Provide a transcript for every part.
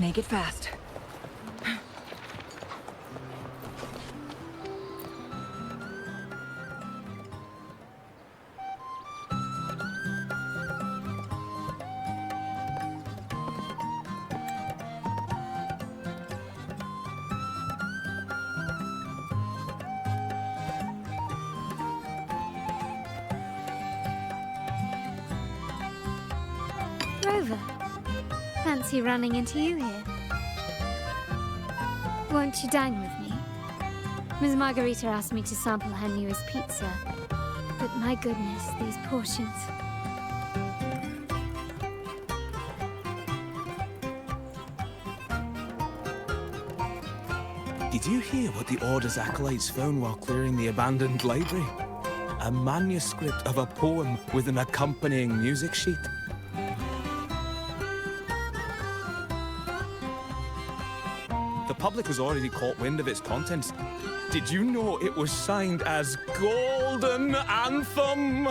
Make it fast. Rover, fancy running into you here. Won't you dine with me? Ms. Margarita asked me to sample her newest pizza, but my goodness, these portions. Did you hear what the Order's acolytes found while clearing the abandoned library? A manuscript of a poem with an accompanying music sheet. The public has already caught wind of its contents. Did you know it was signed as Golden Anthem?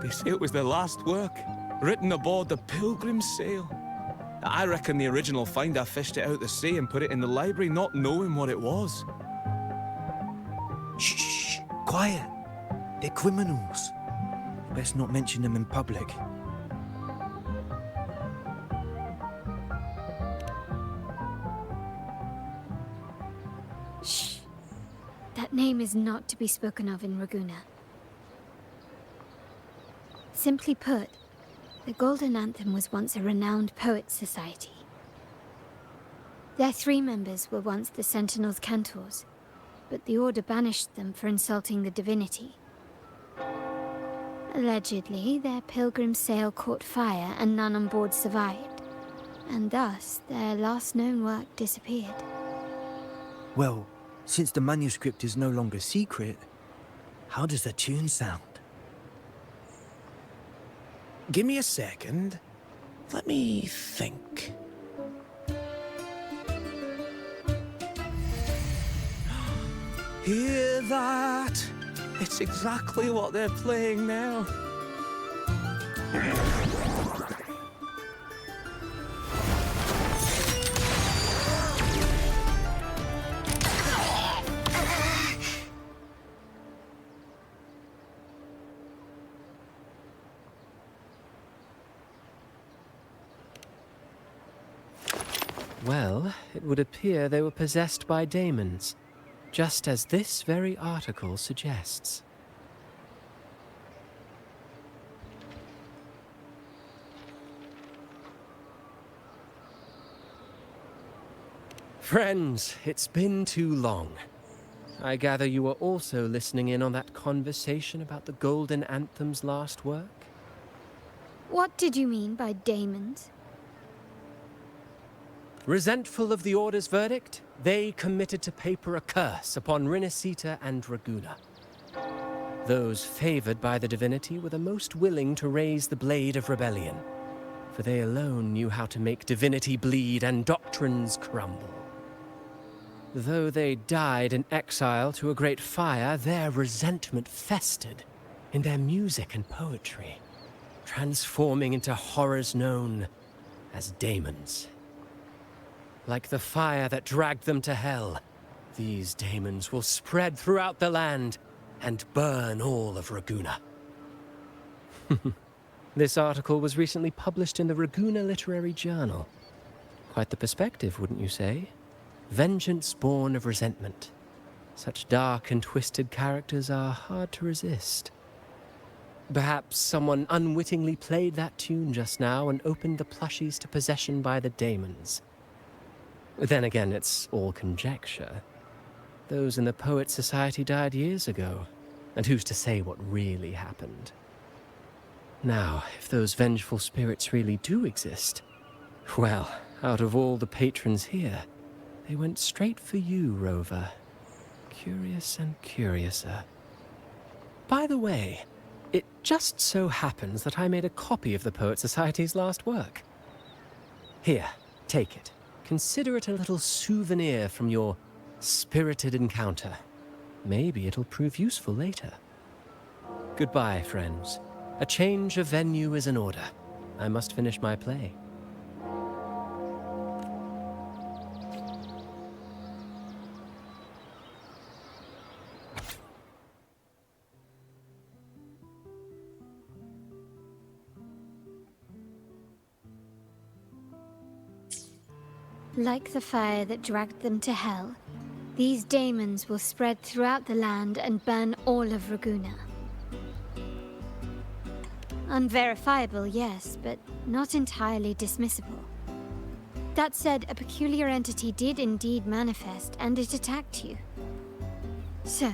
They say it was their last work, written aboard the Pilgrim's Sail. I reckon the original finder fished it out the sea and put it in the library, not knowing what it was. Shh, quiet. They're criminals. Best not mention them in public. Shh. That name is not to be spoken of in Raguna. Simply put, the Golden Anthem was once a renowned poets' society. Their 3 members were once the Sentinel's cantors, but the Order banished them for insulting the divinity. Allegedly, their pilgrim sail caught fire and none on board survived, and thus their last known work disappeared. Well, since the manuscript is no longer secret, how does the tune sound? Give me a second. Let me think. Hear that? It's exactly what they're playing now. Well, it would appear they were possessed by Daemons, just as this very article suggests. Friends, it's been too long. I gather you were also listening in on that conversation about the Golden Anthem's last work? What did you mean by Daemons? Resentful of the Order's verdict, they committed to paper a curse upon Rinascita and Raguna. Those favored by the divinity were the most willing to raise the blade of rebellion, for they alone knew how to make divinity bleed and doctrines crumble. Though they died in exile to a great fire, their resentment festered in their music and poetry, transforming into horrors known as Daemons. Like the fire that dragged them to hell, these Daemons will spread throughout the land and burn all of Raguna. This article was recently published in the Raguna Literary Journal. Quite the perspective, wouldn't you say? Vengeance born of resentment. Such dark and twisted characters are hard to resist. Perhaps someone unwittingly played that tune just now and opened the plushies to possession by the Daemons. Then again, it's all conjecture. Those in the Poets' Society died years ago, and who's to say what really happened? Now, if those vengeful spirits really do exist, well, out of all the patrons here, they went straight for you, Rover. Curious and curiouser. By the way, it just so happens that I made a copy of the Poets' Society's last work. Here, take it. Consider it a little souvenir from your spirited encounter. Maybe it'll prove useful later. Goodbye, friends, A change of venue is in order. I must finish my play. Like the fire that dragged them to hell, these Daemons will spread throughout the land and burn all of Raguna. Unverifiable, yes, but not entirely dismissible. That said, a peculiar entity did indeed manifest, and it attacked you. So,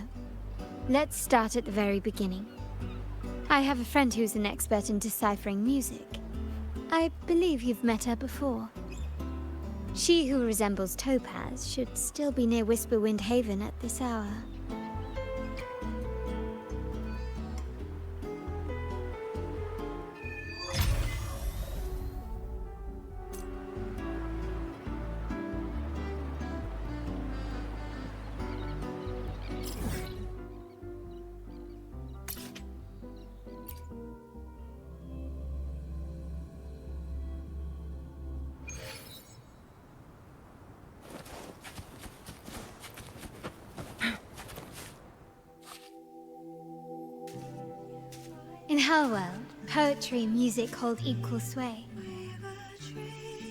let's start at the very beginning. I have a friend who's an expert in deciphering music. I believe you've met her before. She who resembles Topaz should still be near Whisperwind Haven at this hour. In her world, poetry and music hold equal sway.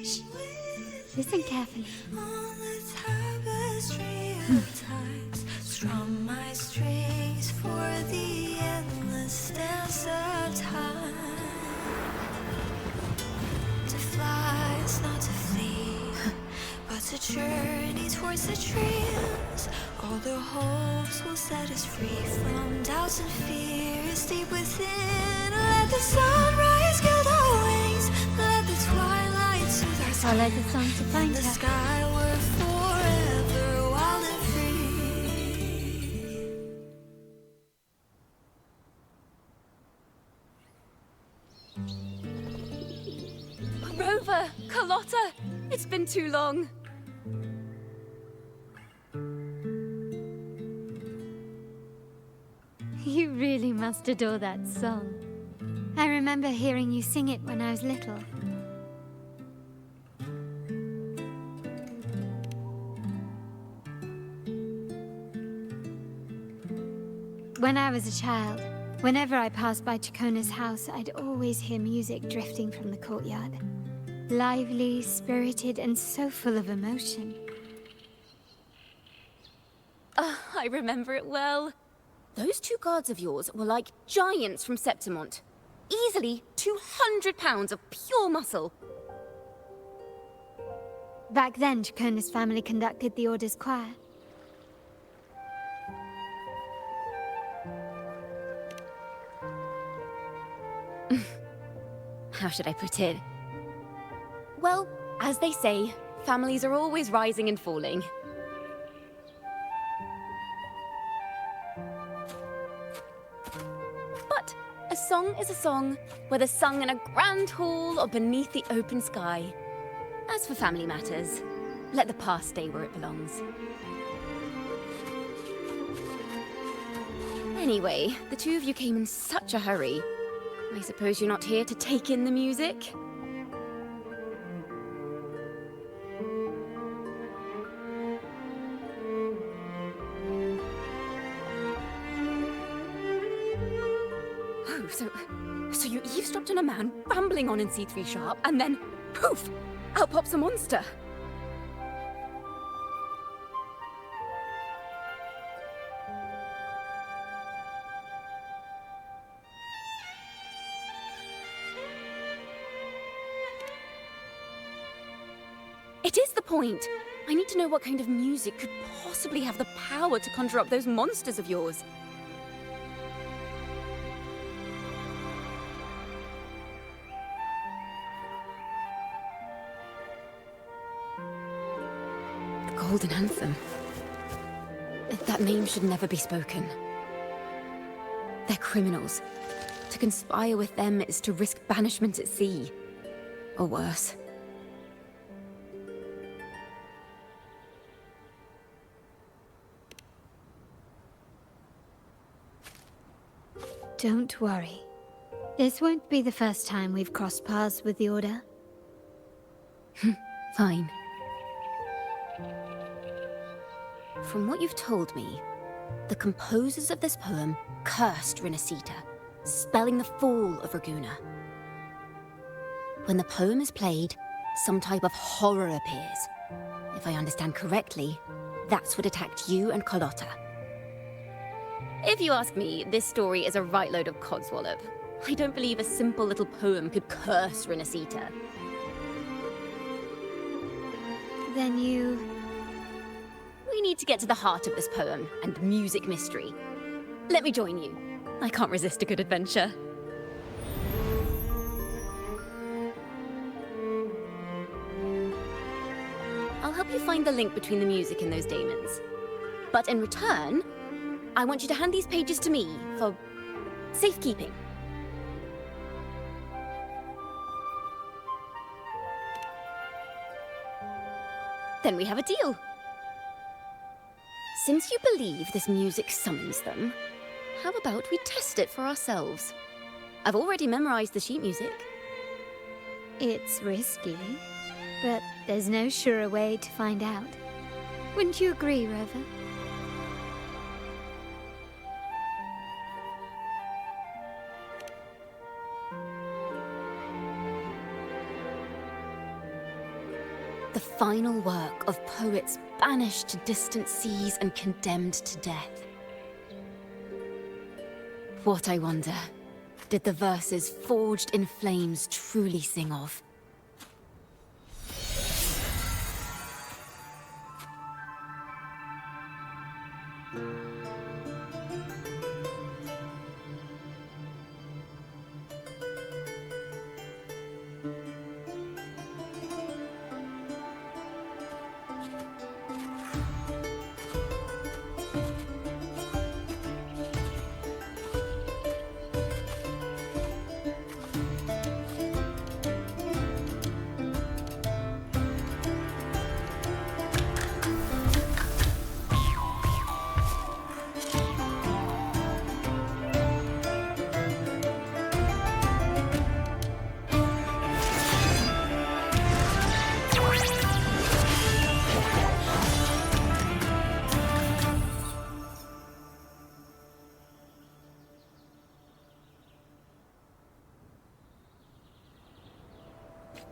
Shh. Listen carefully. Strum my strings for the endless dance of time. To fly is not to flee, but to journey towards the dreams. All the hopes will set us free from doubts and fears deep within. Let the sunrise gild our wings, let the twilight soothe our Follow the song to find the her. skyward forever wild and free. Rover! Carlotta! It's been too long. You really must adore that song. I remember hearing you sing it when I was little. When I was a child, whenever I passed by Ciaccona's house, I'd always hear music drifting from the courtyard. Lively, spirited, and so full of emotion. I remember it well. Those two guards of yours were like giants from Septimont. Easily 200 pounds of pure muscle. Back then, Ciaccona's family conducted the Order's choir. How should I put it? Well, as they say, families are always rising and falling. But a song is a song, whether sung in a grand hall or beneath the open sky. As for family matters, let the past stay where it belongs. Anyway, the two of you came in such a hurry. I suppose you're not here to take in the music? Oh, so you eavesdropped on a man rambling on in C3 Sharp, and then, poof, out pops a monster. It is the point. I need to know what kind of music could possibly have the power to conjure up those monsters of yours. The Golden Anthem. That name should never be spoken. They're criminals. To conspire with them is to risk banishment at sea. Or worse. Don't worry. This won't be the first time we've crossed paths with the Order. Fine. From what you've told me, the composers of this poem cursed Rinascita, spelling the fall of Raguna. When the poem is played, some type of horror appears. If I understand correctly, that's what attacked you and Carlotta. If you ask me, this story is a right load of codswallop. I don't believe a simple little poem could curse Rinascita. Then you... We need to get to the heart of this poem and music mystery. Let me join you. I can't resist a good adventure. I'll help you find the link between the music and those Daemons. But in return, I want you to hand these pages to me for safekeeping. Then we have a deal. Since you believe this music summons them, how about we test it for ourselves? I've already memorized the sheet music. It's risky, but there's no surer way to find out. Wouldn't you agree, Rover? The final work of poets banished to distant seas and condemned to death. What, I wonder, did the verses forged in flames truly sing of?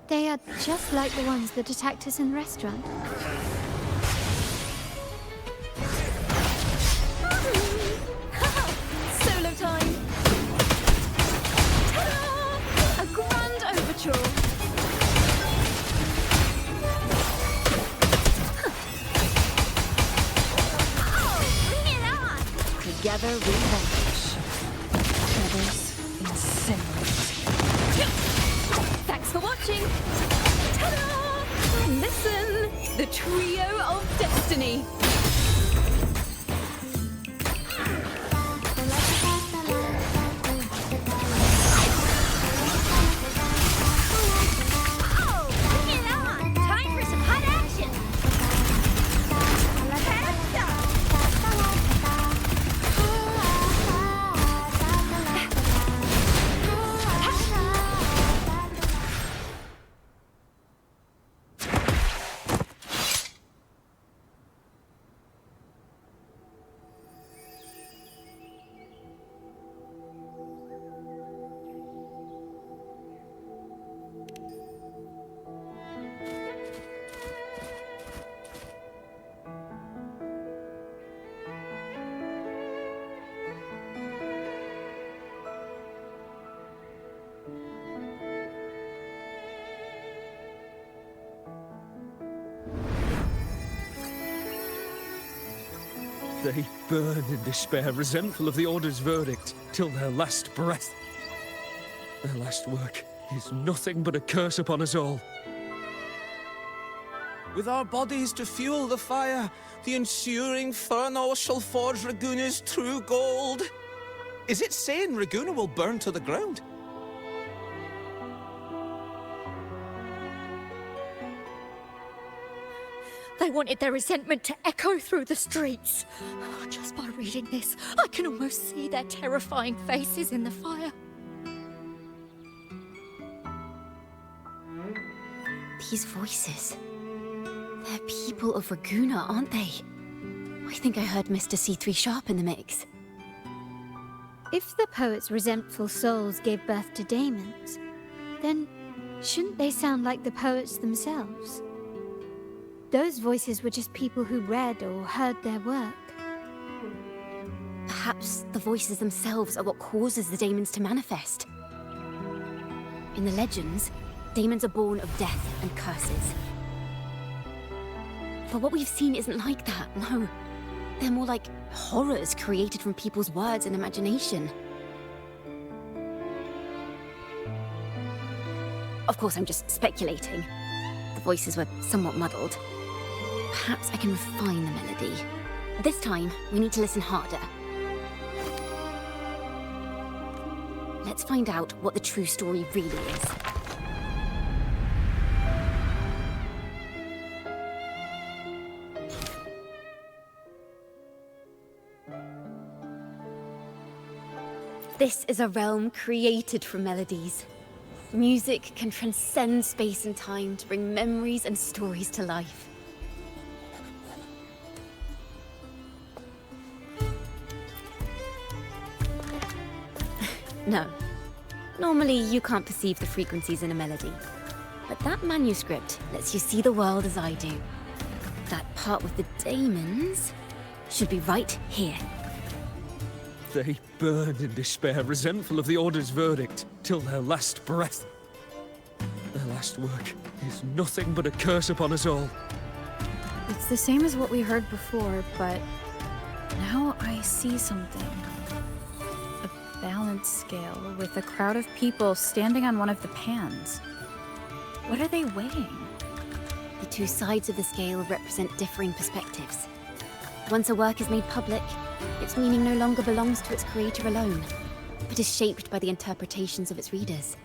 They are just like the ones that attacked us in the restaurant. Solo time! Ta-da! A grand overture! Bring it on! Together we vanish. Feathers in sinners. Thanks for watching! Ta-da! Listen! The trio of destiny! Oh, bring it on! Time for some hot action! They burn in despair, resentful of the Order's verdict, till their last breath. Their last work is nothing but a curse upon us all. With our bodies to fuel the fire, the ensuing furnace shall forge Raguna's true gold. Is it saying Raguna will burn to the ground? They wanted their resentment to echo through the streets. Just by reading this, I can almost see their terrifying faces in the fire. These voices. They're people of Raguena, aren't they? I think I heard Mr. C3 Sharp in the mix. If the poet's resentful souls gave birth to Daemons, then shouldn't they sound like the poets themselves? Those voices were just people who read or heard their work. Perhaps the voices themselves are what causes the Daemons to manifest. In the legends, Daemons are born of death and curses. But what we've seen isn't like that, no. They're more like horrors created from people's words and imagination. Of course, I'm just speculating. The voices were somewhat muddled. Perhaps I can refine the melody. This time, we need to listen harder. Let's find out what the true story really is. This is a realm created from melodies. Music can transcend space and time to bring memories and stories to life. No. Normally, you can't perceive the frequencies in a melody. But that manuscript lets you see the world as I do. That part with the Daemons should be right here. They burn in despair, resentful of the Order's verdict, till their last breath. Their last work is nothing but a curse upon us all. It's the same as what we heard before, but now I see something. A balance scale with a crowd of people standing on one of the pans. What are they weighing? The two sides of the scale represent differing perspectives. Once a work is made public, its meaning no longer belongs to its creator alone, but is shaped by the interpretations of its readers.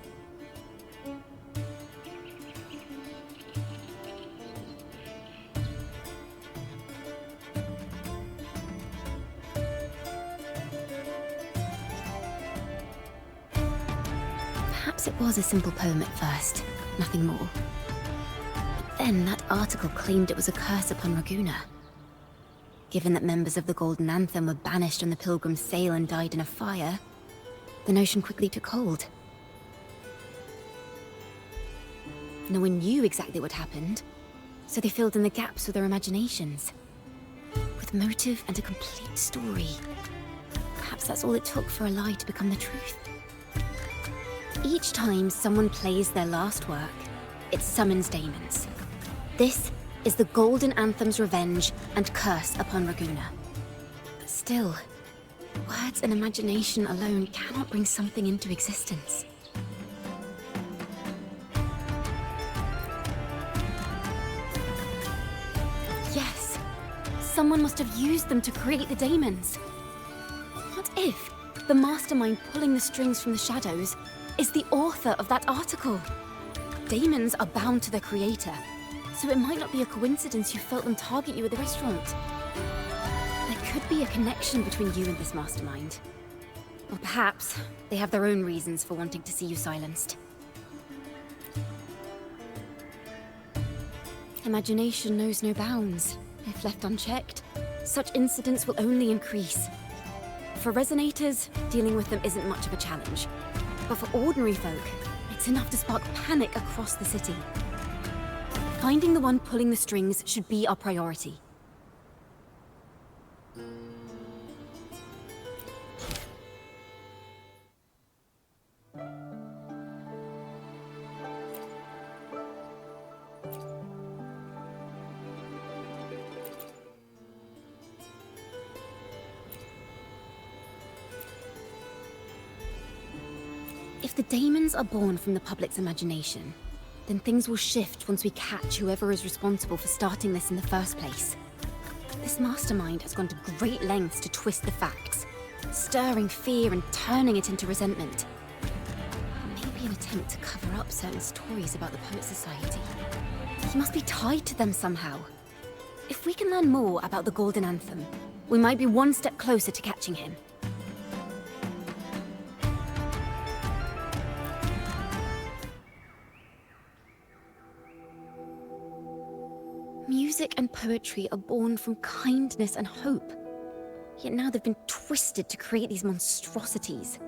Perhaps it was a simple poem at first, nothing more. But then that article claimed it was a curse upon Raguena. Given that members of the Golden Anthem were banished on the Pilgrim's sail and died in a fire, the notion quickly took hold. No one knew exactly what happened, so they filled in the gaps with their imaginations. With motive and a complete story. Perhaps that's all it took for a lie to become the truth. Each time someone plays their last work, it summons Daemons. This is the Golden Anthem's revenge and curse upon Raguena. But still, words and imagination alone cannot bring something into existence. Yes, someone must have used them to create the Daemons. What if the mastermind pulling the strings from the shadows is the author of that article? Daemons are bound to their creator, so it might not be a coincidence you felt them target you at the restaurant. There could be a connection between you and this mastermind. Or perhaps they have their own reasons for wanting to see you silenced. Imagination knows no bounds. If left unchecked, such incidents will only increase. For resonators, dealing with them isn't much of a challenge. But for ordinary folk, it's enough to spark panic across the city. Finding the one pulling the strings should be our priority. If the Daemons are born from the public's imagination, then things will shift once we catch whoever is responsible for starting this in the first place. This mastermind has gone to great lengths to twist the facts, stirring fear and turning it into resentment. Maybe an attempt to cover up certain stories about the Poet Society. He must be tied to them somehow. If we can learn more about the Golden Anthem, we might be one step closer to catching him. Music and poetry are born from kindness and hope. Yet now they've been twisted to create these monstrosities.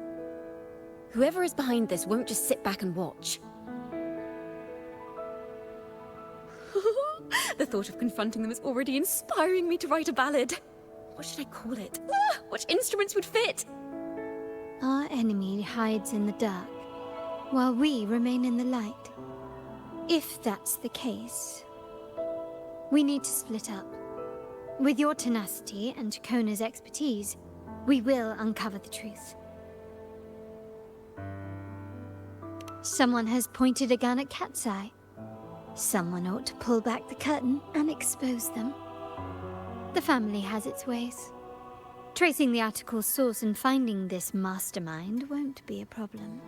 Whoever is behind this won't just sit back and watch. The thought of confronting them is already inspiring me to write a ballad. What should I call it? Which instruments would fit? Our enemy hides in the dark, while we remain in the light. If that's the case, we need to split up. With your tenacity and Ciaccona's expertise, we will uncover the truth. Someone has pointed a gun at Cat's Eye. Someone ought to pull back the curtain and expose them. The family has its ways. Tracing the article's source and finding this mastermind won't be a problem.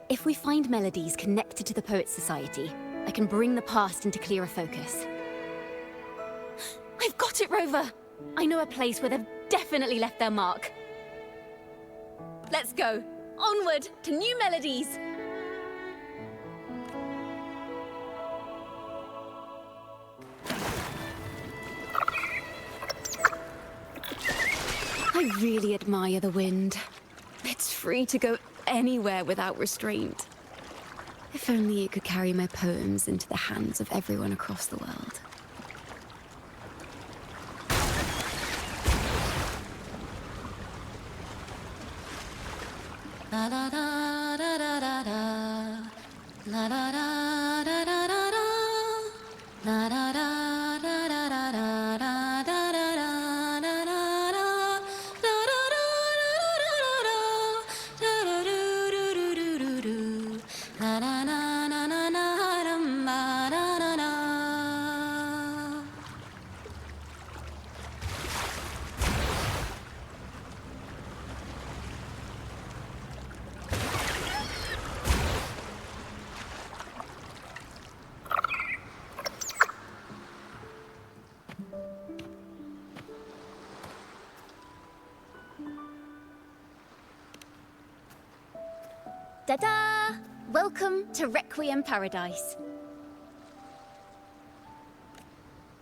If we find melodies connected to the Poets Society, I can bring the past into clearer focus. I've got it, Rover! I know a place where they've definitely left their mark. Let's go! Onward to new melodies! I really admire the wind. It's free to go anywhere without restraint. If only it could carry my poems into the hands of everyone across the world. La da da da da da da. La da da da da da da. La da da da da da da da da da da da da. Ta-da! Welcome to Requiem Paradise.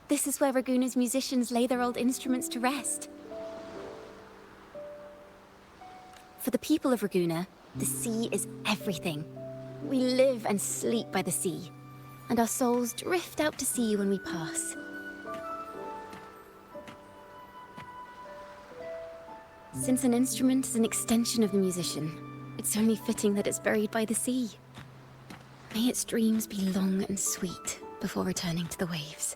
This is where Raguna's musicians lay their old instruments to rest. For the people of Raguna, the sea is everything. We live and sleep by the sea, and our souls drift out to sea when we pass. Since an instrument is an extension of the musician, it's only fitting that it's buried by the sea. May its dreams be long and sweet before returning to the waves.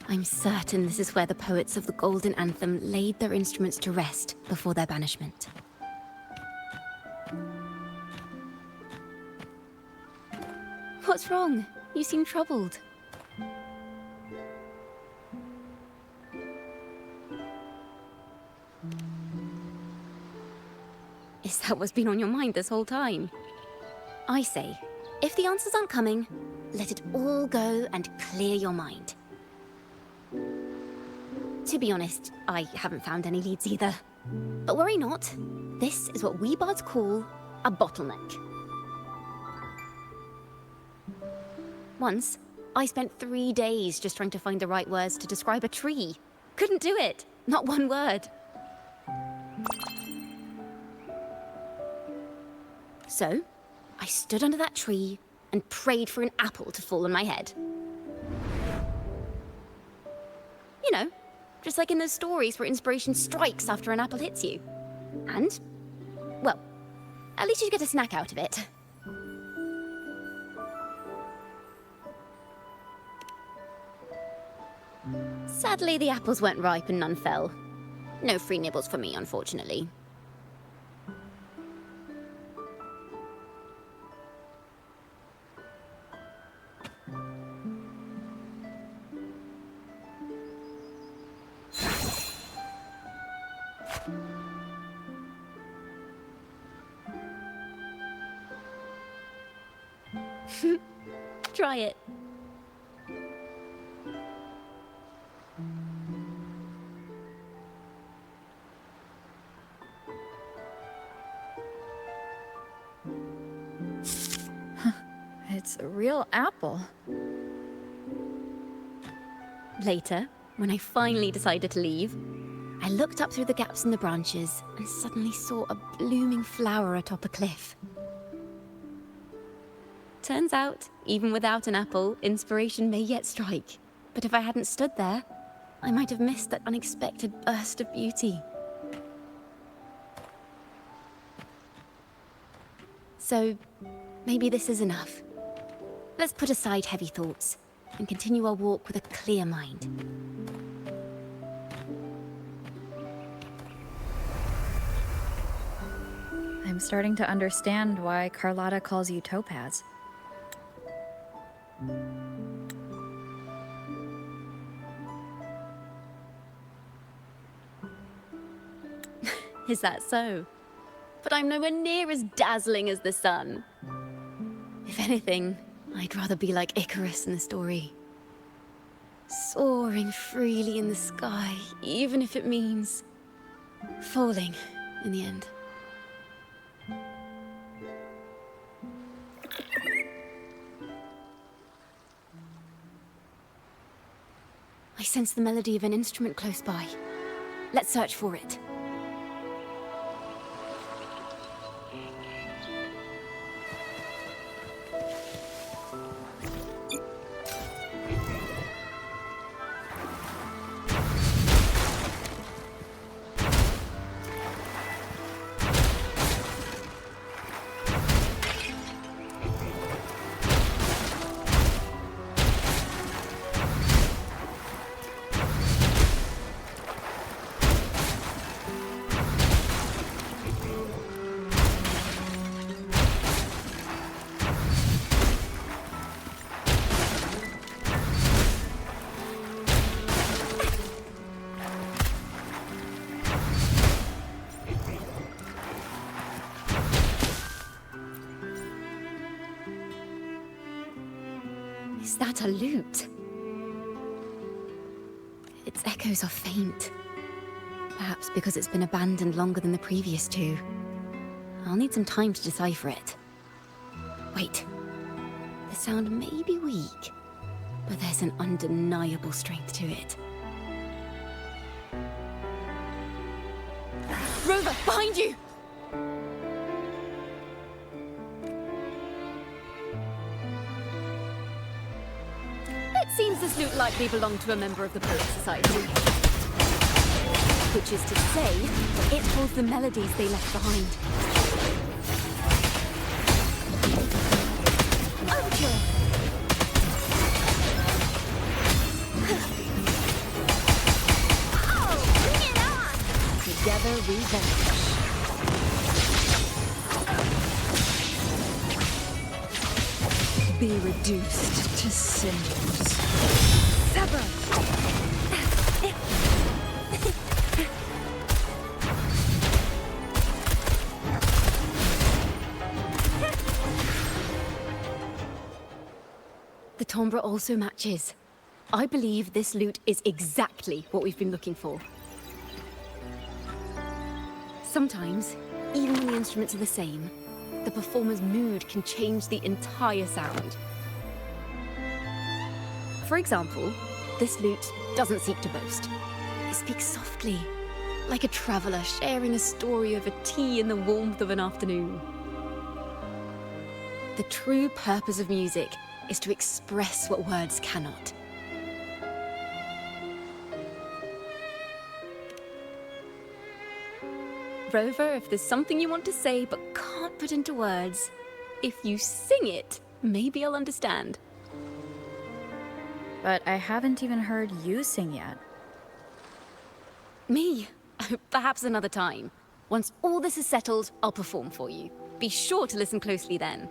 I'm certain this is where the poets of the Golden Anthem laid their instruments to rest before their banishment. What's wrong? You seem troubled. Is that what's been on your mind this whole time? I say, if the answers aren't coming, let it all go and clear your mind. To be honest, I haven't found any leads either. But worry not. This is what we bards call a bottleneck. Once, I spent 3 days just trying to find the right words to describe a tree. Couldn't do it. Not one word. So, I stood under that tree and prayed for an apple to fall on my head. You know, just like in those stories where inspiration strikes after an apple hits you. And, well, at least you get a snack out of it. Sadly, the apples weren't ripe and none fell. No free nibbles for me, unfortunately. Try it. It's a real apple. Later, when I finally decided to leave, I looked up through the gaps in the branches and suddenly saw a blooming flower atop a cliff. Turns out, even without an apple, inspiration may yet strike. But if I hadn't stood there, I might have missed that unexpected burst of beauty. So, maybe this is enough. Let's put aside heavy thoughts and continue our walk with a clear mind. I'm starting to understand why Carlotta calls you Topaz. Is that so? But I'm nowhere near as dazzling as the sun. If anything, I'd rather be like Icarus in the story. Soaring freely in the sky, even if it means falling in the end. I sense the melody of an instrument close by. Let's search for it. Is that a lute? Its echoes are faint. Perhaps because it's been abandoned longer than the previous two. I'll need some time to decipher it. Wait. The sound may be weak, but there's an undeniable strength to it. Rover, behind you! It seems this lute likely belonged to a member of the Poet Society. Which is to say, it holds the melodies they left behind. Overture! Oh, bring it on! Together we vanish. Be reduced to cinders. Sever! The timbre also matches. I believe this lute is exactly what we've been looking for. Sometimes, even when the instruments are the same, the performer's mood can change the entire sound. For example, this lute doesn't seek to boast. It speaks softly, like a traveler sharing a story over tea in the warmth of an afternoon. The true purpose of music is to express what words cannot. Rover, if there's something you want to say but can't put into words, if you sing it, maybe I'll understand. But I haven't even heard you sing yet. Me? Perhaps another time. Once all this is settled, I'll perform for you. Be sure to listen closely then.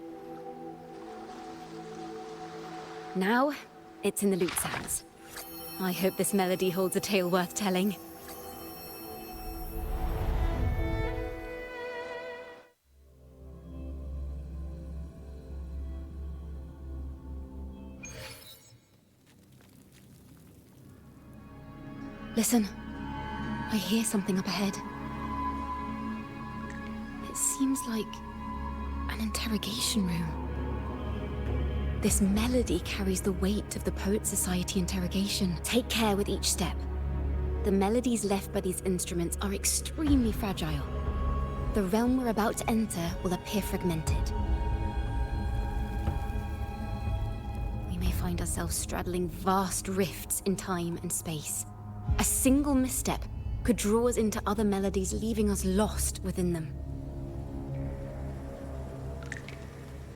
Now, it's in the lute's hands. I hope this melody holds a tale worth telling. Listen, I hear something up ahead. It seems like an interrogation room. This melody carries the weight of the Poet Society interrogation. Take care with each step. The melodies left by these instruments are extremely fragile. The realm we're about to enter will appear fragmented. We may find ourselves straddling vast rifts in time and space. A single misstep could draw us into other melodies, leaving us lost within them.